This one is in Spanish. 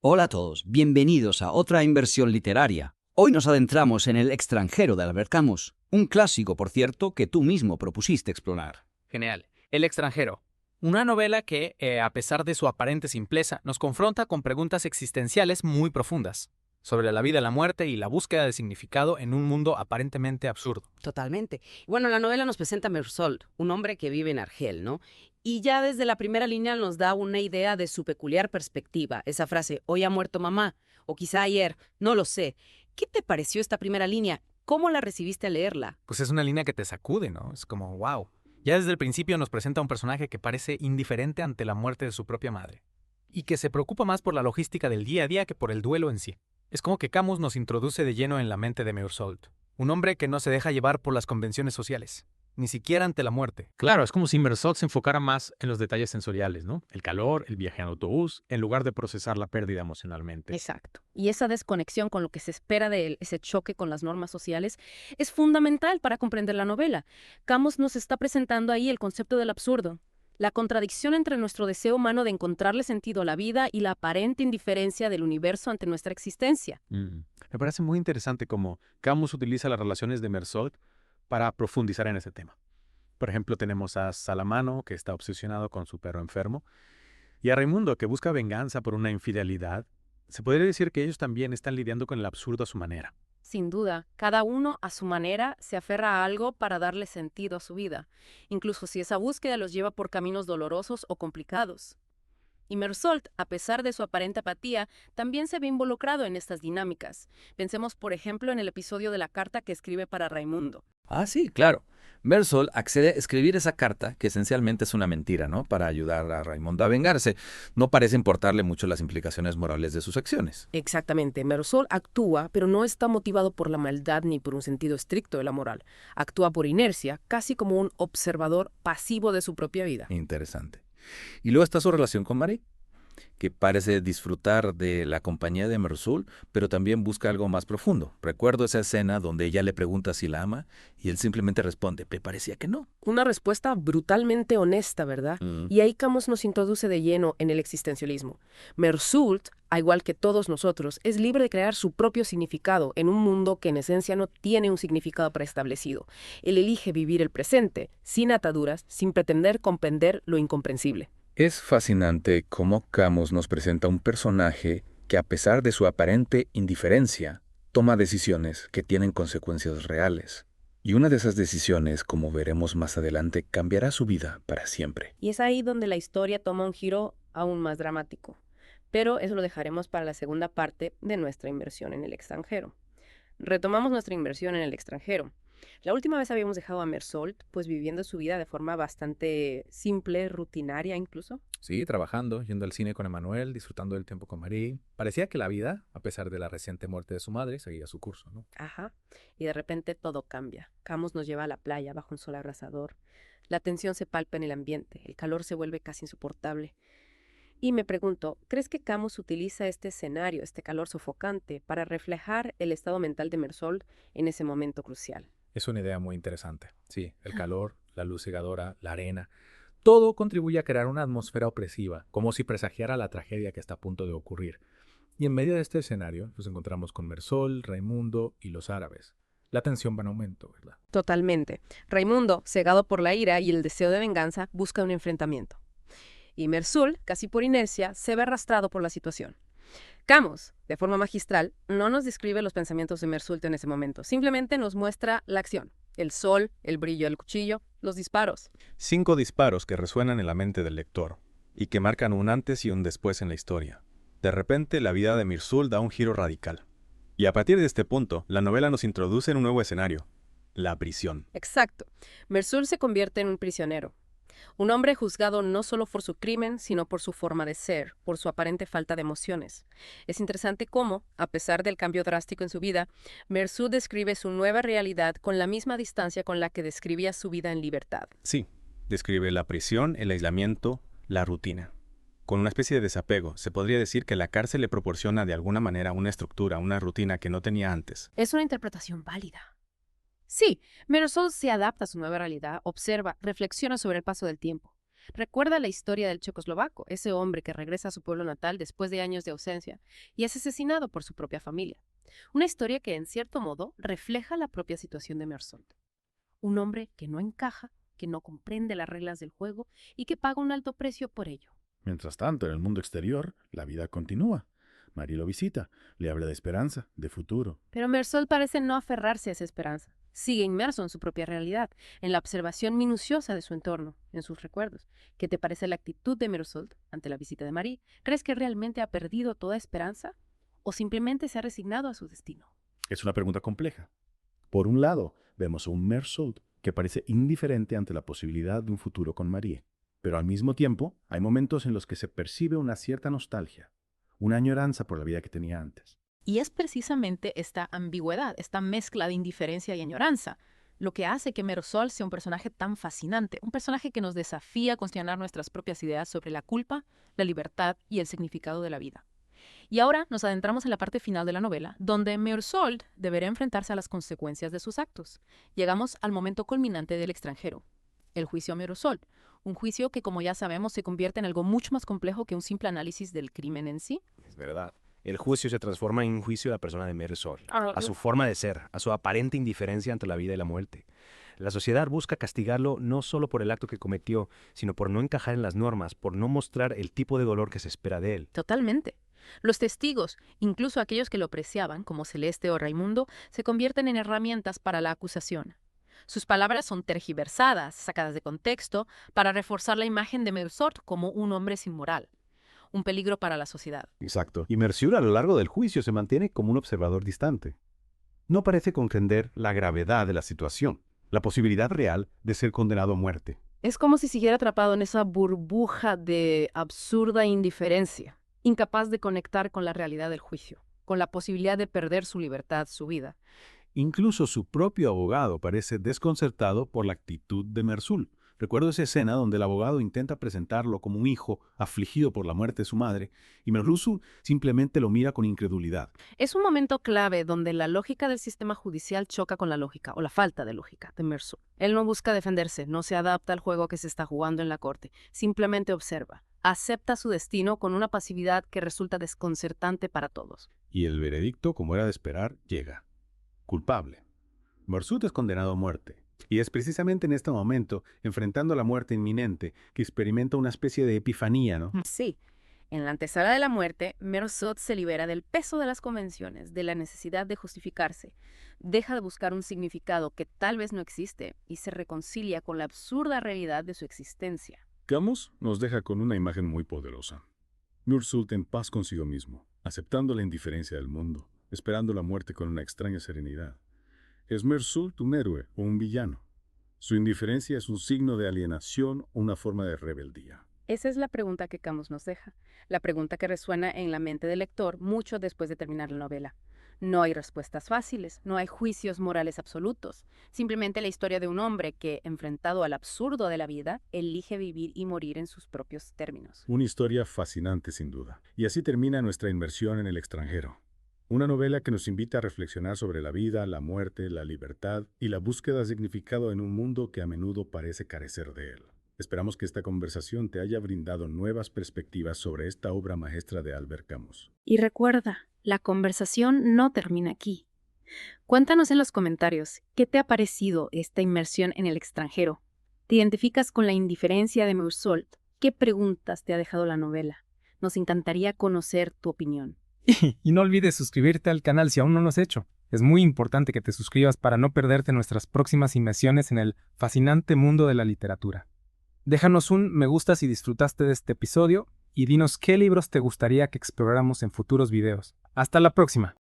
Hola a todos, bienvenidos a otra inversión literaria. Hoy nos adentramos en El extranjero de Albert Camus, un clásico, por cierto, que tú mismo propusiste explorar. Genial. El extranjero. Una novela que, a pesar de su aparente simpleza, nos confronta con preguntas existenciales muy profundas sobre la vida, la muerte y la búsqueda de significado en un mundo aparentemente absurdo. Totalmente. Bueno, la novela nos presenta a Mersault, un hombre que vive en Argel, ¿no? Y ya desde la primera línea nos da una idea de su peculiar perspectiva. Esa frase, hoy ha muerto mamá, o quizá ayer, no lo sé. ¿Qué te pareció esta primera línea? ¿Cómo la recibiste al leerla? Pues es una línea que te sacude, ¿no? Es como, wow. Ya desde el principio nos presenta un personaje que parece indiferente ante la muerte de su propia madre y que se preocupa más por la logística del día a día que por el duelo en sí. Es como que Camus nos introduce de lleno en la mente de Meursault, un hombre que no se deja llevar por las convenciones sociales, ni siquiera ante la muerte. Claro, es como si Mersault se enfocara más en los detalles sensoriales, ¿no? El calor, el viaje en autobús, en lugar de procesar la pérdida emocionalmente. Exacto. Y esa desconexión con lo que se espera de él, ese choque con las normas sociales, es fundamental para comprender la novela. Camus nos está presentando ahí el concepto del absurdo, la contradicción entre nuestro deseo humano de encontrarle sentido a la vida y la aparente indiferencia del universo ante nuestra existencia. Me parece muy interesante cómo Camus utiliza las relaciones de Mersault para profundizar en ese tema. Por ejemplo, tenemos a Salamano, que está obsesionado con su perro enfermo, y a Raimundo, que busca venganza por una infidelidad. Se podría decir que ellos también están lidiando con el absurdo a su manera. Sin duda, cada uno a su manera se aferra a algo para darle sentido a su vida, incluso si esa búsqueda los lleva por caminos dolorosos o complicados. Y Mersault, a pesar de su aparente apatía, también se ve involucrado en estas dinámicas. Pensemos, por ejemplo, en el episodio de la carta que escribe para Raimundo. Ah, sí, claro. Mersault accede a escribir esa carta, que esencialmente es una mentira, ¿no? Para ayudar a Raimundo a vengarse. No parece importarle mucho las implicaciones morales de sus acciones. Exactamente, Mersault actúa, pero no está motivado por la maldad ni por un sentido estricto de la moral. Actúa por inercia, casi como un observador pasivo de su propia vida. Interesante. Y luego está su relación con Marie, que parece disfrutar de la compañía de Mersault, pero también busca algo más profundo. Recuerdo esa escena donde ella le pregunta si la ama y él simplemente responde, me parecía que no. Una respuesta brutalmente honesta, ¿verdad? Y ahí Camus nos introduce de lleno en el existencialismo. Mersault, al igual que todos nosotros, es libre de crear su propio significado en un mundo que en esencia no tiene un significado preestablecido. Él elige vivir el presente, sin ataduras, sin pretender comprender lo incomprensible. Es fascinante cómo Camus nos presenta un personaje que, a pesar de su aparente indiferencia, toma decisiones que tienen consecuencias reales. Y una de esas decisiones, como veremos más adelante, cambiará su vida para siempre. Y es ahí donde la historia toma un giro aún más dramático. Pero eso lo dejaremos para la segunda parte de nuestra inversión en el extranjero. Retomamos nuestra inversión en el extranjero. La última vez habíamos dejado a Mersault, pues viviendo su vida de forma bastante simple, rutinaria incluso. Sí, trabajando, yendo al cine con Emmanuel, disfrutando del tiempo con Marie. Parecía que la vida, a pesar de la reciente muerte de su madre, seguía su curso, ¿no? Ajá. Y de repente todo cambia. Camus nos lleva a la playa bajo un sol abrasador. La tensión se palpa en el ambiente, el calor se vuelve casi insoportable. Y me pregunto, ¿crees que Camus utiliza este escenario, este calor sofocante, para reflejar el estado mental de Mersault en ese momento crucial? Es una idea muy interesante. Sí, el calor, la luz cegadora, la arena, todo contribuye a crear una atmósfera opresiva, como si presagiara la tragedia que está a punto de ocurrir. Y en medio de este escenario nos encontramos con Mersault, Raimundo y los árabes. La tensión va en aumento, ¿verdad? Totalmente. Raimundo, cegado por la ira y el deseo de venganza, busca un enfrentamiento. Y Mersault, casi por inercia, se ve arrastrado por la situación. Camus, de forma magistral, no nos describe los pensamientos de Mersault en ese momento, simplemente nos muestra la acción, el sol, el brillo del cuchillo, los disparos. 5 disparos que resuenan en la mente del lector y que marcan un antes y un después en la historia. De repente, la vida de Mersault da un giro radical. Y a partir de este punto, la novela nos introduce en un nuevo escenario, la prisión. Exacto. Mersault se convierte en un prisionero. Un hombre juzgado no solo por su crimen, sino por su forma de ser, por su aparente falta de emociones. Es interesante cómo, a pesar del cambio drástico en su vida, Mersault describe su nueva realidad con la misma distancia con la que describía su vida en libertad. Sí, describe la prisión, el aislamiento, la rutina. Con una especie de desapego, se podría decir que la cárcel le proporciona de alguna manera una estructura, una rutina que no tenía antes. Es una interpretación válida. Sí, Mersault se adapta a su nueva realidad, observa, reflexiona sobre el paso del tiempo. Recuerda la historia del checoslovaco, ese hombre que regresa a su pueblo natal después de años de ausencia y es asesinado por su propia familia. Una historia que, en cierto modo, refleja la propia situación de Mersault. Un hombre que no encaja, que no comprende las reglas del juego y que paga un alto precio por ello. Mientras tanto, en el mundo exterior, la vida continúa. Marie lo visita, le habla de esperanza, de futuro. Pero Mersault parece no aferrarse a esa esperanza. Sigue inmerso en su propia realidad, en la observación minuciosa de su entorno, en sus recuerdos. ¿Qué te parece la actitud de Mersault ante la visita de Marie? ¿Crees que realmente ha perdido toda esperanza? ¿O simplemente se ha resignado a su destino? Es una pregunta compleja. Por un lado, vemos a un Mersault que parece indiferente ante la posibilidad de un futuro con Marie. Pero al mismo tiempo, hay momentos en los que se percibe una cierta nostalgia, una añoranza por la vida que tenía antes. Y es precisamente esta ambigüedad, esta mezcla de indiferencia y añoranza, lo que hace que Mersault sea un personaje tan fascinante, un personaje que nos desafía a cuestionar nuestras propias ideas sobre la culpa, la libertad y el significado de la vida. Y ahora nos adentramos en la parte final de la novela, donde Mersault deberá enfrentarse a las consecuencias de sus actos. Llegamos al momento culminante del extranjero, el juicio a Mersault, un juicio que, como ya sabemos, se convierte en algo mucho más complejo que un simple análisis del crimen en sí. Es verdad. El juicio se transforma en un juicio a la persona de Mersault, a su forma de ser, a su aparente indiferencia ante la vida y la muerte. La sociedad busca castigarlo no solo por el acto que cometió, sino por no encajar en las normas, por no mostrar el tipo de dolor que se espera de él. Totalmente. Los testigos, incluso aquellos que lo apreciaban, como Celeste o Raimundo, se convierten en herramientas para la acusación. Sus palabras son tergiversadas, sacadas de contexto, para reforzar la imagen de Mersault como un hombre sin moral. Un peligro para la sociedad. Exacto. Y Mersault a lo largo del juicio se mantiene como un observador distante. No parece comprender la gravedad de la situación, la posibilidad real de ser condenado a muerte. Es como si siguiera atrapado en esa burbuja de absurda indiferencia, incapaz de conectar con la realidad del juicio, con la posibilidad de perder su libertad, su vida. Incluso su propio abogado parece desconcertado por la actitud de Mersault. Recuerdo esa escena donde el abogado intenta presentarlo como un hijo afligido por la muerte de su madre y Mersault simplemente lo mira con incredulidad. Es un momento clave donde la lógica del sistema judicial choca con la lógica, o la falta de lógica, de Mersault. Él no busca defenderse, no se adapta al juego que se está jugando en la corte, simplemente observa. Acepta su destino con una pasividad que resulta desconcertante para todos. Y el veredicto, como era de esperar, llega. Culpable. Mersault es condenado a muerte. Y es precisamente en este momento, enfrentando la muerte inminente, que experimenta una especie de epifanía, ¿no? Sí. En la antesala de la muerte, Mersault se libera del peso de las convenciones, de la necesidad de justificarse. Deja de buscar un significado que tal vez no existe y se reconcilia con la absurda realidad de su existencia. Camus nos deja con una imagen muy poderosa. Mersault en paz consigo mismo, aceptando la indiferencia del mundo, esperando la muerte con una extraña serenidad. ¿Es Mersault un héroe o un villano? Su indiferencia es un signo de alienación o una forma de rebeldía. Esa es la pregunta que Camus nos deja, la pregunta que resuena en la mente del lector mucho después de terminar la novela. No hay respuestas fáciles, no hay juicios morales absolutos, simplemente la historia de un hombre que, enfrentado al absurdo de la vida, elige vivir y morir en sus propios términos. Una historia fascinante sin duda. Y así termina nuestra inmersión en el extranjero. Una novela que nos invita a reflexionar sobre la vida, la muerte, la libertad y la búsqueda de significado en un mundo que a menudo parece carecer de él. Esperamos que esta conversación te haya brindado nuevas perspectivas sobre esta obra maestra de Albert Camus. Y recuerda, la conversación no termina aquí. Cuéntanos en los comentarios qué te ha parecido esta inmersión en el extranjero. ¿Te identificas con la indiferencia de Mersault? ¿Qué preguntas te ha dejado la novela? Nos encantaría conocer tu opinión. Y no olvides suscribirte al canal si aún no lo has hecho. Es muy importante que te suscribas para no perderte nuestras próximas inmersiones en el fascinante mundo de la literatura. Déjanos un me gusta si disfrutaste de este episodio y dinos qué libros te gustaría que exploráramos en futuros videos. ¡Hasta la próxima!